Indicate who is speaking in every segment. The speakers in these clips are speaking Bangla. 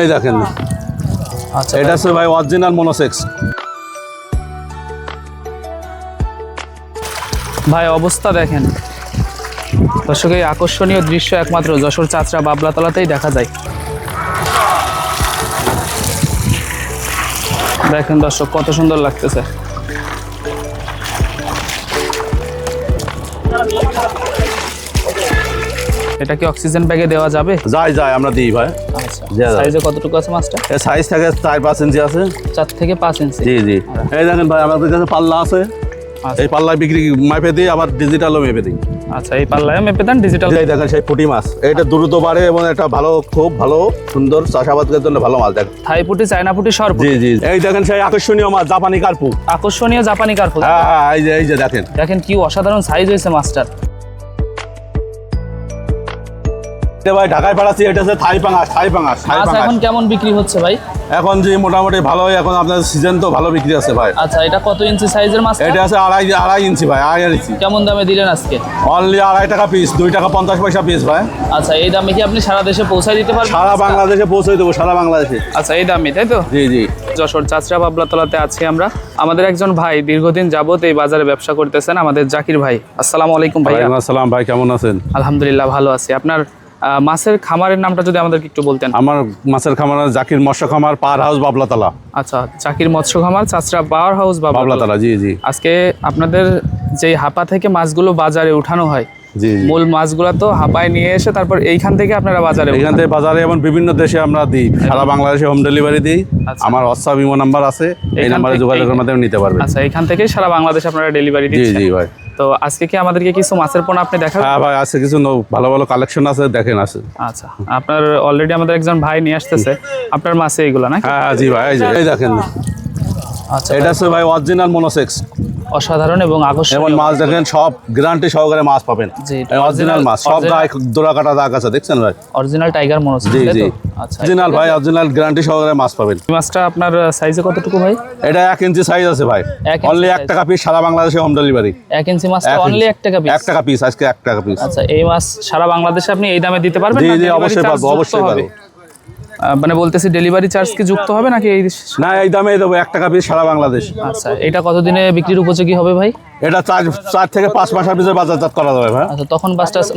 Speaker 1: এই দেখেন,
Speaker 2: আচ্ছা
Speaker 1: এটা হচ্ছে ভাই অরিজিনাল মনোসেক্স।
Speaker 2: ভাই অবস্থা দেখেন দর্শক, এই আকর্ষণীয় দৃশ্য একমাত্র যশোর চাচরা বাবলাতলাতেই দেখা যায়। দেখেন দর্শক কত সুন্দর লাগতেছে। এটা কি অক্সিজেন ব্যাগে দেওয়া যাবে?
Speaker 1: যায় আমরা দিই ভাই।
Speaker 2: আচ্ছা,
Speaker 1: দেওয়া যাবে।
Speaker 2: সাইজে কতটুকু আছে মাছটা?
Speaker 1: এর সাইজ থাকে 4-5 ইঞ্চি আছে।
Speaker 2: 4 থেকে 5 ইঞ্চি।
Speaker 1: জি জি, এই দেখেন ভাই আমাদের কাছে পাল্লা আছে।
Speaker 2: আচ্ছা।
Speaker 1: এই পাল্লায় বিক্রি মাপে দিই, আবার ডিজিটালও মেপে দিই।
Speaker 2: আচ্ছা, এই পাল্লায় মেপে দেন ডিজিটাল।
Speaker 1: এই দেখেন সেই পুঁটি মাছ, এটা দ্রুত বাড়ে এবং এটা ভালো, খুব ভালো সুন্দর চাষাবাদের জন্য ভালো মাছ। দেখেন
Speaker 2: থাই পুটি, চায়না পুটি, সর পুটি।
Speaker 1: জি জি, এই দেখেন সেই আকর্ষণীয় মাছ জাপানি কার্পু।
Speaker 2: আকর্ষণীয় জাপানি কার্পু।
Speaker 1: হ্যাঁ হ্যাঁ, এই যে দেখেন
Speaker 2: দেখেন কি অসাধারণ সাইজ হয়েছে মাছটার।
Speaker 1: এটা ভাই ঢাকায় পাঠাচ্ছি, এটা হচ্ছে থাই পাঙাশ।
Speaker 2: আচ্ছা, এখন কেমন বিক্রি হচ্ছে ভাই?
Speaker 1: এখন যে মোটামুটি ভালোই, এখন আপনার সিজন তো ভালো বিক্রি আছে ভাই।
Speaker 2: আচ্ছা, এটা কত ইঞ্চি সাইজের মাছ?
Speaker 1: এটা আছে আড়াই ইঞ্চি ভাই, 2.5 ইঞ্চি।
Speaker 2: কেমন দামে দিলেন আজকে?
Speaker 1: অনলি 2.5 টাকা পিস, 2 টাকা 50 পয়সা পিস ভাই।
Speaker 2: আচ্ছা, এই দামে কি আপনি সারা দেশে পৌঁছায় দিতে পারবেন?
Speaker 1: সারা বাংলাদেশে পৌঁছে দেবো, সারা বাংলাদেশে।
Speaker 2: আচ্ছা, এই দামই তাই তো?
Speaker 1: জি জি।
Speaker 2: যশোর চাচরা বাবলাতলাতে আছি আমরা। আমাদের একজন ভাই দীর্ঘদিন যাবত এই বাজারে ব্যবসা করতেছেন, আমাদের জাকির ভাই। আসসালামু আলাইকুম ভাই।
Speaker 1: ওয়ালাইকুম আসসালাম ভাই, কেমন আছেন?
Speaker 2: আলহামদুলিল্লাহ ভালো আছি। আপনার মাছের খামারের নামটা যদি আমাদেরকে একটু বলতেন।
Speaker 1: আমার মাছের খামার জাকির মৎস্য খামার, পাওয়ার হাউস বাবলাতলা।
Speaker 2: আচ্ছা, জাকির মৎস্য খামার, চাচরা পাওয়ার হাউস বাবলাতলা।
Speaker 1: বাবলাতলা, জি জি।
Speaker 2: আজকে আপনাদের যে হাপা থেকে মাছগুলো বাজারে উঠানো হয়,
Speaker 1: জি জি।
Speaker 2: মূল মাছগুলো তো হাপায় নিয়ে এসে তারপর এইখান থেকে আপনারা বাজারে
Speaker 1: এখান থেকে বাজারে এবং বিভিন্ন দেশে আমরা দিই, সারা বাংলাদেশে হোম ডেলিভারি দিই।
Speaker 2: আচ্ছা।
Speaker 1: আমার হোয়াটসঅ্যাপ ইমো নাম্বার আছে, এই
Speaker 2: এখান
Speaker 1: নাম্বারে
Speaker 2: থেকে-
Speaker 1: যোগাযোগের মাধ্যমে নিতে পারবেন।
Speaker 2: আচ্ছা, এখান থেকেই সারা বাংলাদেশে আপনারা ডেলিভারি
Speaker 1: জি
Speaker 2: দিচ্ছেন।
Speaker 1: জি ভাই।
Speaker 2: তো আজকে কি আমাদেরকে কিছু মাছের পোনা আপনি দেখাবেন?
Speaker 1: হ্যাঁ ভাই, আছে কিছু ভালো ভালো কালেকশন আছে, দেখেন আছে।
Speaker 2: আচ্ছা, আপনার অলরেডি আমাদের একজন ভাই নিয়ে আসতেছে আপনার মাছে এইগুলো নাকি?
Speaker 1: হ্যাঁ হ্যাঁ, জি ভাই, এই দেখেন
Speaker 2: আচ্ছা,
Speaker 1: এটা হচ্ছে ভাই অরিজিনাল মনোসেক্স।
Speaker 2: অসাধারণ এবং
Speaker 1: এবং
Speaker 2: আকর্ষণীয়
Speaker 1: মাছ দেখেন সব গ্যারান্টি সহকারে মাছ পাবেন।
Speaker 2: জি,
Speaker 1: অরিজিনাল মাছ, সব গায়ে দোরা কাটা দাগ আছে, দেখছেন ভাই?
Speaker 2: Original tiger মনোস।
Speaker 1: জি জি,
Speaker 2: আচ্ছা,
Speaker 1: অরিজিনাল ভাই, অরিজিনাল গ্যারান্টি সহকারে মাছ পাবেন।
Speaker 2: এই মাছটা আপনার সাইজে কতটুকু ভাই?
Speaker 1: এটা 1 ইঞ্চি সাইজ আছে ভাই,
Speaker 2: 1 ইঞ্চি
Speaker 1: অনলি 1
Speaker 2: size।
Speaker 1: টাকা পিস, সারা বাংলাদেশে হোম ডেলিভারি।
Speaker 2: 1 ইঞ্চি মাছটা অনলি 1 টাকা পিস?
Speaker 1: 1 টাকা পিস, আজকে 1 টাকা পিস।
Speaker 2: আচ্ছা, এই মাছ সারা বাংলাদেশে আপনি এই দামে দিতে পারবেন?
Speaker 1: জি
Speaker 2: না
Speaker 1: জি,
Speaker 2: delivery
Speaker 1: অবশ্যই
Speaker 2: charge
Speaker 1: পারবো,
Speaker 2: যুক্ত
Speaker 1: অবশ্যই
Speaker 2: হবে?
Speaker 1: পারবো।
Speaker 2: মানে বলতেছি ডেলিভারি চার্জ কি যুক্ত হবে নাকি এই?
Speaker 1: না, এই দামে দেবো, 1 টাকা পিস, সারা বাংলাদেশ।
Speaker 2: আচ্ছা, এটা কতদিনে বিক্রির উপযোগী হবে ভাই?
Speaker 1: এটা 4 থেকে 5 মাসের ভিতরে বাজারজাত করা যাবে ভাই।
Speaker 2: আচ্ছা, তখন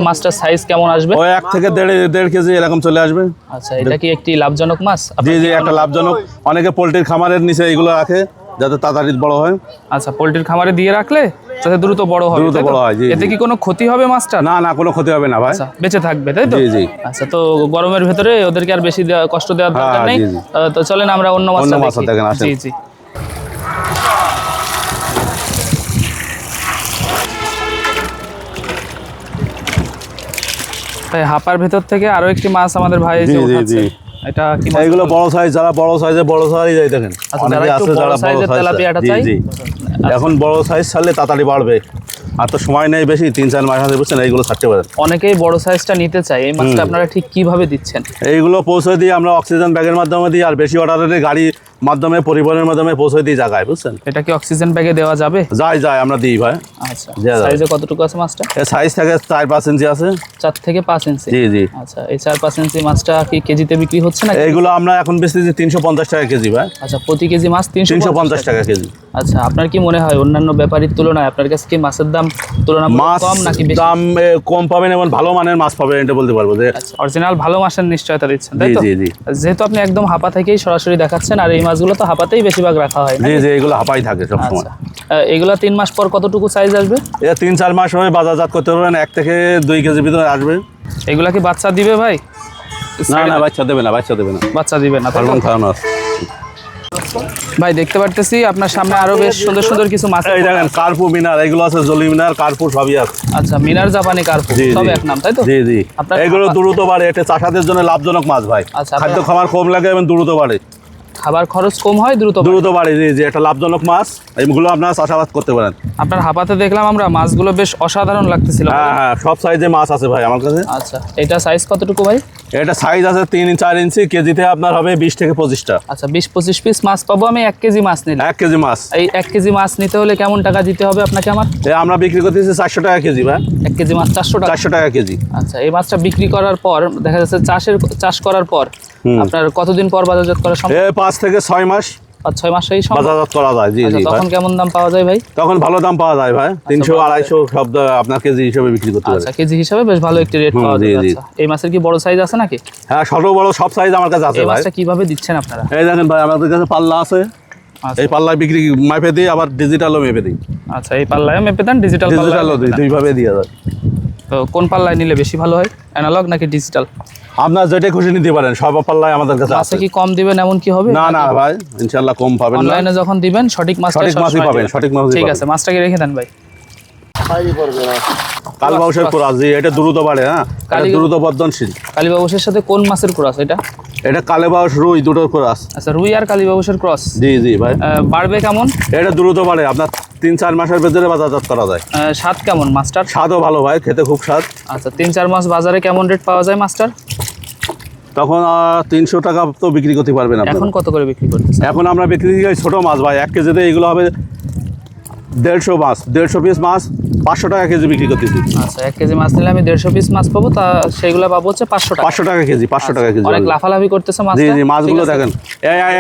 Speaker 2: মাছটার সাইজ কেমন আসবে?
Speaker 1: ওই 1 থেকে 1.5 কেজি এরকম চলে আসবে।
Speaker 2: আচ্ছা, এটা কি একটি লাভজনক মাছ?
Speaker 1: জি জি, একটা লাভজনক। অনেকে পোল্ট্রির খামারের নিচে এগুলো রাখে যাতে তাড়াতাড়ি বড় হয়।
Speaker 2: আচ্ছা, পোল্ট্রির খামারে দিয়ে রাখলে যাতে দ্রুত বড় হয়,
Speaker 1: দ্রুত
Speaker 2: তাই তো?
Speaker 1: বড় হয়, জি,
Speaker 2: এতে
Speaker 1: জি।
Speaker 2: কি কোনো ক্ষতি হবে মাছটা?
Speaker 1: না না, কোনো ক্ষতি হবে না ভাই।
Speaker 2: আচ্ছা, বেঁচে থাকবে তাই তো?
Speaker 1: জি, জি।
Speaker 2: আচ্ছা, তো গরমের ভেতরে ওদেরকে আর বেশি কষ্ট দেওয়ার দরকার
Speaker 1: হ্যাঁ,
Speaker 2: নেই।
Speaker 1: জি, জি।
Speaker 2: তো চলেন আমরা অন্য মাছটা
Speaker 1: মাছটা
Speaker 2: দেখি।
Speaker 1: দেখেন, আসেন।
Speaker 2: জি জি। তাই হাপার ভেতর থেকে আরো একটি মাছ আমাদের ভাই
Speaker 1: জি,
Speaker 2: এসে
Speaker 1: জি,
Speaker 2: উঠাচ্ছে।
Speaker 1: জি।
Speaker 2: এটা কি মাছ?
Speaker 1: এইগুলো বড় সাইজ, যারা বড় সাইজে বড় সাইজ এই দেখেন,
Speaker 2: আচ্ছা,
Speaker 1: অনেকে
Speaker 2: যারা একটু
Speaker 1: আছে
Speaker 2: বড়
Speaker 1: যারা বড়
Speaker 2: সাইজের
Speaker 1: সাইজ।
Speaker 2: তেলাপিয়াটা
Speaker 1: জি
Speaker 2: চাই?
Speaker 1: জি, এখন বড় সাইজ ছাড়লে তাড়াতাড়ি বাড়বে। আর তো সময় নেই বেশি, 3-4 মাস আছে, বুঝছেন? এইগুলো ছাড়তে পারেন।
Speaker 2: অনেকেই বড় সাইজটা নিতে চায়, এই মাছটা আপনারা ঠিক কিভাবে দিচ্ছেন?
Speaker 1: এইগুলো পৌঁছে দিই আমরা অক্সিজেন ব্যাগের মাধ্যমে দিই, আর বেশি অর্ডারের গাড়ি মাধ্যমে, পরিবহনের মাধ্যমে পৌঁছে দিই জায়গায়, বুঝছেন?
Speaker 2: এটা কি অক্সিজেন ব্যাগে দেওয়া যাবে?
Speaker 1: যায় আমরা দিই ভাই।
Speaker 2: আচ্ছা,
Speaker 1: দেওয়া যাবে।
Speaker 2: সাইজে কতটুকু আছে মাছটা?
Speaker 1: এর সাইজ থাকে 4-5 ইঞ্চি আছে।
Speaker 2: 4 থেকে 5 ইঞ্চি।
Speaker 1: জি জি।
Speaker 2: আচ্ছা, এই 4-5 ইঞ্চি মাছটা কি কেজিতে বিক্রি হচ্ছে না?
Speaker 1: এইগুলো আমরা এখন বেচতেছি 350 টাকা কেজি ভাই।
Speaker 2: আচ্ছা, প্রতি কেজি মাছ
Speaker 1: 350 টাকা কেজি।
Speaker 2: আচ্ছা, আপনার কি মনে হয় অন্যান্য ব্যাপারীর তুলনায় আপনার কাছে কি মাছের দাম তুলনামূলক
Speaker 1: মাছ
Speaker 2: কম নাকি বেশি?
Speaker 1: দাম কম পাবেন এবং ভালো মানের মাছ পাবেন, এটা বলতে পারবো যে।
Speaker 2: আচ্ছা, অরিজিনাল ভালো মাছের নিশ্চয়তা দিচ্ছেন তাই
Speaker 1: জি
Speaker 2: তো?
Speaker 1: জি জি।
Speaker 2: যেহেতু আপনি একদম হাপা থেকেই সরাসরি দেখাচ্ছেন, আর এই মাছগুলো তো হাপাতেই বেশিরভাগ রাখা হয় না?
Speaker 1: জি জি, এগুলো হাঁপাই থাকে সবসময়।
Speaker 2: আচ্ছা, এগুলা 3 মাস পর কতটুকু সাইজ আসবে?
Speaker 1: এটা 3-4 মাস হবে বাজারজাত করতে পারবেন, 1 থেকে 2 কেজির ভিতরে আসবে।
Speaker 2: এগুলা কি বাচ্চা দিবে ভাই?
Speaker 1: না না, বাচ্চা দেবে না, বাচ্চা দেবে না,
Speaker 2: বাচ্চা দিবে না তাই তো?
Speaker 1: হরমোন খাওয়ানো আছে।
Speaker 2: ভাই দেখতে পারতেছি আপনার সামনে আরো বেশ সুন্দর সুন্দর কিছু মাছ।
Speaker 1: এই দেখেন কার্পু মিনার, এগুলো আছে জলি মিনার, কার্পু সবই আছে।
Speaker 2: আচ্ছা, মিনার জাপানি কার্পু
Speaker 1: জি
Speaker 2: সব
Speaker 1: জি।
Speaker 2: এক নাম তাই তো?
Speaker 1: জি জি,
Speaker 2: আপনার
Speaker 1: এগুলো দ্রুত বাড়ে, এটা চাষাদের জন্য লাভজনক মাছ ভাই।
Speaker 2: আচ্ছা,
Speaker 1: খাদ্য খাবার কম লাগে এবং দ্রুত বাড়ে।
Speaker 2: খাবার খরচ কম হয়, দ্রুত বাড়ে।
Speaker 1: দ্রুত বাড়ে, জি জি, এটা লাভজনক মাছ, এইগুলো আপনারা চাষাবাদ করতে পারেন।
Speaker 2: আপনার হাপাতে দেখলাম আমরা মাছগুলো বেশ অসাধারণ লাগতেছিল।
Speaker 1: হ্যাঁ হ্যাঁ, সব সাইজে মাছ আছে ভাই আমার কাছে।
Speaker 2: আচ্ছা, এটা সাইজ কতটুকু ভাই?
Speaker 1: এটা সাইজ আছে 3-4 ইঞ্চি, কেজিতে আপনার হবে 20 থেকে 25টা।
Speaker 2: আচ্ছা, 20-25 পিস মাছ পাবো আমি 1 কেজি মাছ নিলে?
Speaker 1: 1 কেজি মাছ।
Speaker 2: এই 1 কেজি মাছ নিতে হলে কেমন টাকা দিতে হবে আপনাকে আমার?
Speaker 1: আমরা বিক্রি করতেছি 400 টাকা কেজি ভাই।
Speaker 2: 1 কেজি মাছ 400 টাকা?
Speaker 1: 400 টাকা কেজি।
Speaker 2: আচ্ছা, এই মাছটা বিক্রি করার পর দেখা যাচ্ছে চাষ করার পর আপনার কতদিন পর বাজারজাত করা সম্ভব?
Speaker 1: 5 থেকে 6 মাস
Speaker 2: 5-6 মাসেই সম্ভব।
Speaker 1: বাজারজাত করা যায়। জি
Speaker 2: আচ্ছা,
Speaker 1: জি ভাই।
Speaker 2: তখন কেমন দাম পাওয়া যায় ভাই?
Speaker 1: তখন ভালো দাম পাওয়া যায় ভাই, 300 250 সব আপনার কেজি হিসেবে বিক্রি করতে পারে।
Speaker 2: আচ্ছা, কেজি হিসাবে বেশ ভালো একটি রেট পাওয়া
Speaker 1: জি,
Speaker 2: যায়।
Speaker 1: জি।
Speaker 2: আচ্ছা, এই মাছের কি বড় সাইজ আছে নাকি?
Speaker 1: হ্যাঁ, ছোট বড় সব সাইজ আমার কাছে আছে
Speaker 2: এই
Speaker 1: ভাই।
Speaker 2: মাছটা কিভাবে দিচ্ছেন আপনারা?
Speaker 1: এই দেখেন ভাই, আমাদের কাছে পাল্লা আছে,
Speaker 2: আচ্ছা,
Speaker 1: এই পাল্লায় বিক্রি মাপে দিই, আবার ডিজিটালও মেপে দিই।
Speaker 2: আচ্ছা, এই পাল্লায় মেপে দেন, ডিজিটাল
Speaker 1: ডিজিটালও দিই, দুইভাবে দিয়ে যায়।
Speaker 2: তো কোন পাল্লায় নিলে বেশি ভালো হয়, অ্যানালগ নাকি ডিজিটাল?
Speaker 1: আপনার যেটা খুশি নিতে পারেন, সব পাল্লায় আমাদের কাছে আছে।
Speaker 2: মাছে কি কম দিবেন এমন কি হবে?
Speaker 1: না না ভাই, ইনশাআল্লাহ কম পাবেন না।
Speaker 2: অনলাইনে যখন দিবেন সঠিক মাছটা
Speaker 1: সঠিক মাছই
Speaker 2: সবসময়
Speaker 1: পাবেন,
Speaker 2: দিবেন।
Speaker 1: সঠিক মাছই
Speaker 2: ঠিক
Speaker 1: পাবেন।
Speaker 2: আছে, মাছটাকে রেখে দেন ভাই।
Speaker 1: কালবাউসের কোরাস, জি, এটা দ্রুত বাড়ে। হ্যাঁ, এটা দ্রুত বর্ধনশীল।
Speaker 2: কালীবাবুসের সাথে কোন মাছের ক্রস এটা?
Speaker 1: এটা কালেবাউস রুই দুটোর কোরাস।
Speaker 2: আচ্ছা, রুই আর কালীবাবুসের ক্রস।
Speaker 1: জি জি ভাই।
Speaker 2: বাড়বে কেমন?
Speaker 1: এটা দ্রুত বাড়ে, আপনার 3-4 মাসের ভিতরে বাজারজাত করা যায়।
Speaker 2: স্বাদ কেমন মাছটার?
Speaker 1: স্বাদও ভালো ভাই, খেতে খুব স্বাদ।
Speaker 2: আচ্ছা, 3-4 মাস বাজারে কেমন রেট পাওয়া যায় মাছটার?
Speaker 1: তখন 300 টাকা তো বিক্রি করতে পারবেন আপনি।
Speaker 2: এখন কত করে বিক্রি করতেছেন?
Speaker 1: এখন আমরা বিক্রি করি ছোট মাছ ভাই, 1 কেজিতে এগুলো হবে 150 মাছ, 150 পিস মাছ 500 টাকা কেজি বিক্রি করতেছি।
Speaker 2: আচ্ছা, 1 কেজি মাছ নিলে আমি 150 পিস মাছ পাবো, তা সেইগুলো পাবো হচ্ছে 500 টাকা।
Speaker 1: 500 টাকা কেজি, 500 টাকা কেজি।
Speaker 2: অনেক লাফালাফি করতেছে
Speaker 1: জি
Speaker 2: মাছটা।
Speaker 1: জি, মাছগুলো দেখেন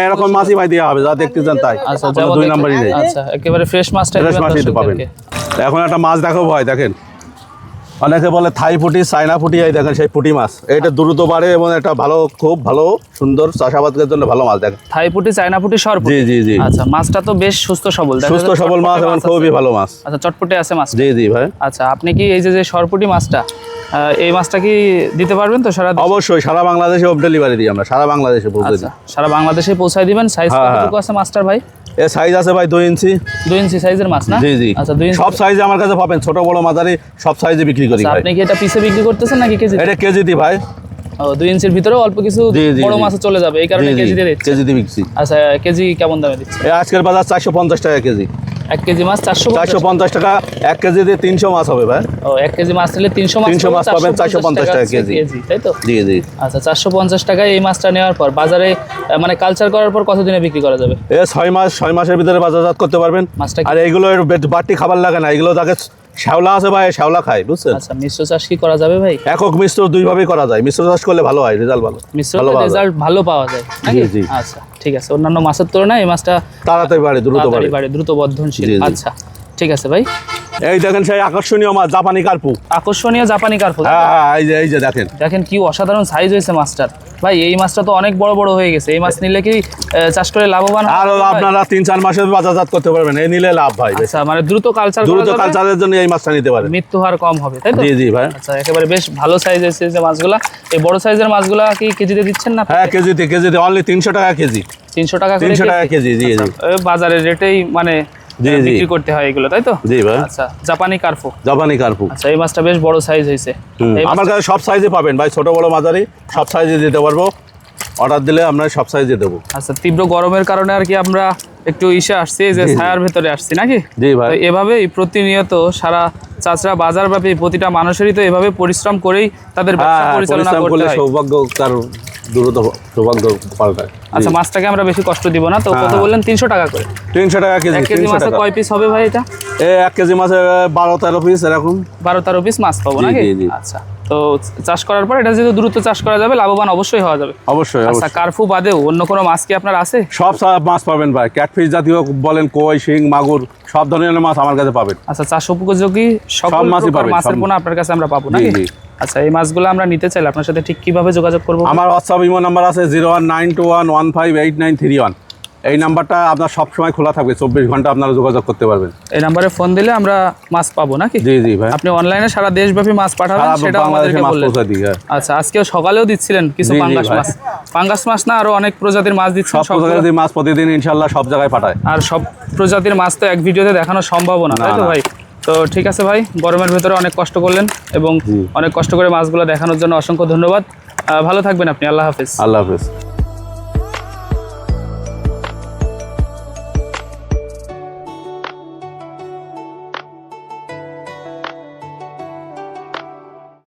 Speaker 1: এরকম মাছই ভাই দেওয়া হবে, যা দেখতে চান তাই।
Speaker 2: আচ্ছা,
Speaker 1: কোনো দুই নাম্বারই নেই,
Speaker 2: আচ্ছা, একেবারে ফ্রেশ মাছটা
Speaker 1: ফ্রেশ মাছই তো পাবেন। এখন একটা মাছ দেখো ভাই, দেখেন অনেকে বলে থাই পুঁটি, চায়না পুঁটি, এই দেখেন সেই পুঁটি মাছ। এটা দ্রুত বাড়ে এবং এটা ভালো, খুব ভালো সুন্দর চাষাবাদের জন্য ভালো মাছ। দেখেন
Speaker 2: থাই পুঁটি, চায়না পুঁটি, সর পুঁটি।
Speaker 1: জি জি জি,
Speaker 2: আচ্ছা, মাছটা তো বেশ সুস্থ সবল, দেখা
Speaker 1: সুস্থ
Speaker 2: যাচ্ছে
Speaker 1: সবল মাছ
Speaker 2: চটপটে
Speaker 1: এবং
Speaker 2: আছে।
Speaker 1: খুবই ভালো মাছ।
Speaker 2: আচ্ছা, চটপটে আছে মাছ।
Speaker 1: জি জি ভাই।
Speaker 2: আচ্ছা, আপনি কি এই যে সরপুঁটি মাছটা, এই মাছটা কি দিতে পারবেন তো সারা দেশে?
Speaker 1: অবশ্যই সারা বাংলাদেশে হোম ডেলিভারি দিই আমরা, সারা বাংলাদেশে পৌঁছে
Speaker 2: আচ্ছা,
Speaker 1: দিই।
Speaker 2: সারা বাংলাদেশে পৌঁছায় দিবেন। সাইজ
Speaker 1: হ্যাঁ,
Speaker 2: কতটুকু আছে মাছটার ভাই?
Speaker 1: এর সাইজ আছে ভাই 2 ইঞ্চি।
Speaker 2: 2 ইঞ্চি সাইজের মাছ না?
Speaker 1: জি জি,
Speaker 2: আচ্ছা, 2 ইঞ্চি।
Speaker 1: সব সাইজে আমার কাছে পাবেন, ছোট বড় মাঝারি সব সাইজে বিক্রি করি
Speaker 2: আচ্ছা,
Speaker 1: ভাই।
Speaker 2: আপনি কি এটা পিসে বিক্রি করতেছেন নাকি কেজি?
Speaker 1: এটা কেজিতে ভাই।
Speaker 2: ও, 2 ইঞ্চির ভিতরে অল্প কিছু
Speaker 1: জি, জি,
Speaker 2: বড়
Speaker 1: জি।
Speaker 2: মাছ চলে যাবে, এই কারণে
Speaker 1: জি জি,
Speaker 2: কেজি দিয়ে দিচ্ছে।
Speaker 1: কেজিতে বিক্রি।
Speaker 2: আচ্ছা, কেজি কেমন দামে দিচ্ছে?
Speaker 1: এই আজকের বাজার 450 টাকা কেজি।
Speaker 2: 1 কেজি মাছ 450?
Speaker 1: 450 টাকা, 1 কেজিতে 300 মাছ হবে ভাই।
Speaker 2: ও, 1 কেজি মাছ নিলে 300 মাছ
Speaker 1: 300 মাছ পাবেন 450 টাকা কেজি।
Speaker 2: তাই তো?
Speaker 1: জি জি।
Speaker 2: আচ্ছা, 450 টাকায় এই মাছটা নেওয়ার পর বাজারে মানে কালচার করার পর কতদিনে বিক্রি করা যাবে?
Speaker 1: 6 মাসের ভিতরে বাজারজাত করতে পারবেন।
Speaker 2: মাছটা কি-
Speaker 1: আর এইগুলো বাড়তি খাবার লাগে না, এগুলো তাকে শ্যাওলা আছে ভাই, শ্যাওলা খায়, বুঝছেন?
Speaker 2: আচ্ছা, মিশ্র চাষ কি করা যাবে ভাই?
Speaker 1: একক মিশ্র দুইভাবেই করা যায়, মিশ্র চাষ করলে ভালো হয়, রেজাল্ট ভালো,
Speaker 2: মিশ্র
Speaker 1: ভালো পাওয়া যায়।
Speaker 2: রেজাল্ট ভালো পাওয়া যায় নাকি?
Speaker 1: জি, জি।
Speaker 2: আচ্ছা, ঠিক আছে, অন্যান্য মাছের তুলনায় এই মাছটা
Speaker 1: তাড়াতাড়ি বাড়ে, দ্রুত বাড়ে।
Speaker 2: তাড়াতাড়ি বাড়ে, দ্রুত বর্ধনশীল।
Speaker 1: জি, জি।
Speaker 2: আচ্ছা, ঠিক আছে ভাই।
Speaker 1: এই দেখেন সেই আকর্ষণীয় মাছ, জাপানি কার্পু।
Speaker 2: আকর্ষণীয় জাপানি কার্পু।
Speaker 1: হ্যাঁ হ্যাঁ, এই যে দেখেন।
Speaker 2: দেখেন কি অসাধারণ সাইজ হয়েছে মাছটার। ভাই, এই মাছটা তো অনেক বড় বড় হয়ে গেছে। এই মাছ নিলে কি চাষ করে লাভবান হওয়া
Speaker 1: আর
Speaker 2: যাবে ভাই?
Speaker 1: আপনারা 3-4 মাসের বাজারজাত করতে পারবেন, এই নিলে লাভ ভাই।
Speaker 2: আচ্ছা, মানে দ্রুত কালচার
Speaker 1: দ্রুত কালচারের জন্য এই মাছটা নিতে পারেন।
Speaker 2: মৃত্যু হার কম হবে, তাই তো?
Speaker 1: জি জি ভাই।
Speaker 2: আচ্ছা, একেবারে বেশ ভালো সাইজ এসেছে যে মাছগুলা। এই বড় সাইজের মাছগুলা কি কেজিতে দিচ্ছেন না?
Speaker 1: হ্যাঁ, কেজিতে অনলি 300 টাকা কেজি।
Speaker 2: 300 টাকা করে
Speaker 1: 300 টাকা কেজি, জি জি।
Speaker 2: ওই বাজারের রেটেই মানে
Speaker 1: জি, জি।
Speaker 2: বিক্রি করতে হয় এগুলো, তাই তো?
Speaker 1: জি ভাই,
Speaker 2: আচ্ছা, জাপানি কার্পু।
Speaker 1: জাপানি কার্পু।
Speaker 2: আচ্ছা, এই মাছটা বেশ বড় সাইজ হয়েছে। এই
Speaker 1: আমার কাছে সব সাইজে পাবেন ভাই, ছোট বড় মাঝারি সব সাইজে দিতে পারবো। অর্ডার দিলে আমরা সব সাইজে দেবো।
Speaker 2: আচ্ছা, তীব্র গরমের কারণে আর কি আমরা একটু ইসে আসছি, এই যে ছায়ার ভেতরে আসছি নাকি?
Speaker 1: জি ভাই।
Speaker 2: তো এভাবেই প্রতিনিয়ত সারা চাচরা বাজারব্যাপী প্রতিটা মানুষেরই তো এভাবে পরিশ্রম করেই তাদের ব্যবসা
Speaker 1: হ্যাঁ,
Speaker 2: পরিচালনা
Speaker 1: পরিশ্রম
Speaker 2: করতে
Speaker 1: করলে
Speaker 2: হয়।
Speaker 1: সৌভাগ্য তার দ্রুত সৌভাগ্য পাল্টায়।
Speaker 2: আচ্ছা, মাছটাকে আমরা বেশি কষ্ট দিব না তো। কত
Speaker 1: হ্যাঁ।
Speaker 2: বললেন? 300 টাকা করে।
Speaker 1: 300 টাকা কেজি।
Speaker 2: 1 কেজি
Speaker 1: 300
Speaker 2: মাছে
Speaker 1: টাকা।
Speaker 2: কয় পিস হবে ভাই এটা?
Speaker 1: 1 কেজি মাছে 12-13 পিস এরকম।
Speaker 2: 12-13 পিস মাছ পাবো
Speaker 1: জি,
Speaker 2: নাকি?
Speaker 1: জি, জি।
Speaker 2: আচ্ছা, তো চাষ করার পর এটা যেহেতু দ্রুত চাষ করা যাবে, লাভবান অবশ্যই হওয়া যাবে।
Speaker 1: অবশ্যই
Speaker 2: আচ্ছা,
Speaker 1: অবশ্যই।
Speaker 2: কার্ফু বাদেও অন্য কোনো মাছ কি আপনার আছে?
Speaker 1: সব মাছ পাবেন ভাই, ক্যাটফিশ জাতীয় বলেন, কই, শিং, মাগুর, সব ধরনের মাছ আমার কাছে পাবেন।
Speaker 2: আচ্ছা, চাষ উপযোগী সকল
Speaker 1: মাছই
Speaker 2: প্রকার
Speaker 1: পাবেন,
Speaker 2: মাছের
Speaker 1: সব।
Speaker 2: পোনা আপনার কাছে আমরা পাবো
Speaker 1: জি
Speaker 2: নাকি?
Speaker 1: জি।
Speaker 2: আচ্ছা, এই মাছগুলো আমরা নিতে চাইলে আপনার সাথে ঠিক কিভাবে যোগাযোগ করবো?
Speaker 1: আমার হোয়াটসঅ্যাপ ইমো নাম্বার আছে 0192158931। এই নাম্বারটা আপনার সবসময় খোলা থাকবে, 24 ঘন্টা আপনারা যোগাযোগ করতে পারবেন।
Speaker 2: এই নাম্বারে ফোন দিলে আমরা মাছ পাবো নাকি?
Speaker 1: জি জি ভাই,
Speaker 2: আপনি অনলাইনে সারা দেশব্যাপী মাছ পাঠাবেন,
Speaker 1: সারা
Speaker 2: সেটাও
Speaker 1: বাংলাদেশে
Speaker 2: আমাদেরকে
Speaker 1: মাছ
Speaker 2: বললেন।
Speaker 1: পৌঁছে দিই। হ্যাঁ,
Speaker 2: আচ্ছা, আজকেও সকালেও দিচ্ছিলেন কিছু
Speaker 1: জি, জি,
Speaker 2: পাঙ্গাস
Speaker 1: ভাই।
Speaker 2: মাছ। পাঙ্গাস মাছ না, আরো অনেক প্রজাতির মাছ দিচ্ছেন
Speaker 1: সব প্রজাতির মাছ প্রতিদিন ইনশাল্লাহ সব জায়গায় পাঠায়।
Speaker 2: আর সব প্রজাতির মাছ তো এক ভিডিওতে দেখানো সম্ভব না, তাই
Speaker 1: না,
Speaker 2: তো
Speaker 1: না।
Speaker 2: ভাই? তো ঠিক আছে ভাই, গরমের ভেতরে অনেক কষ্ট করলেন এবং
Speaker 1: জি।
Speaker 2: অনেক কষ্ট করে মাছগুলো দেখানোর জন্য অসংখ্য ধন্যবাদ। ভালো থাকবেন আপনি। আল্লাহ হাফেজ।
Speaker 1: আল্লাহ হাফেজ।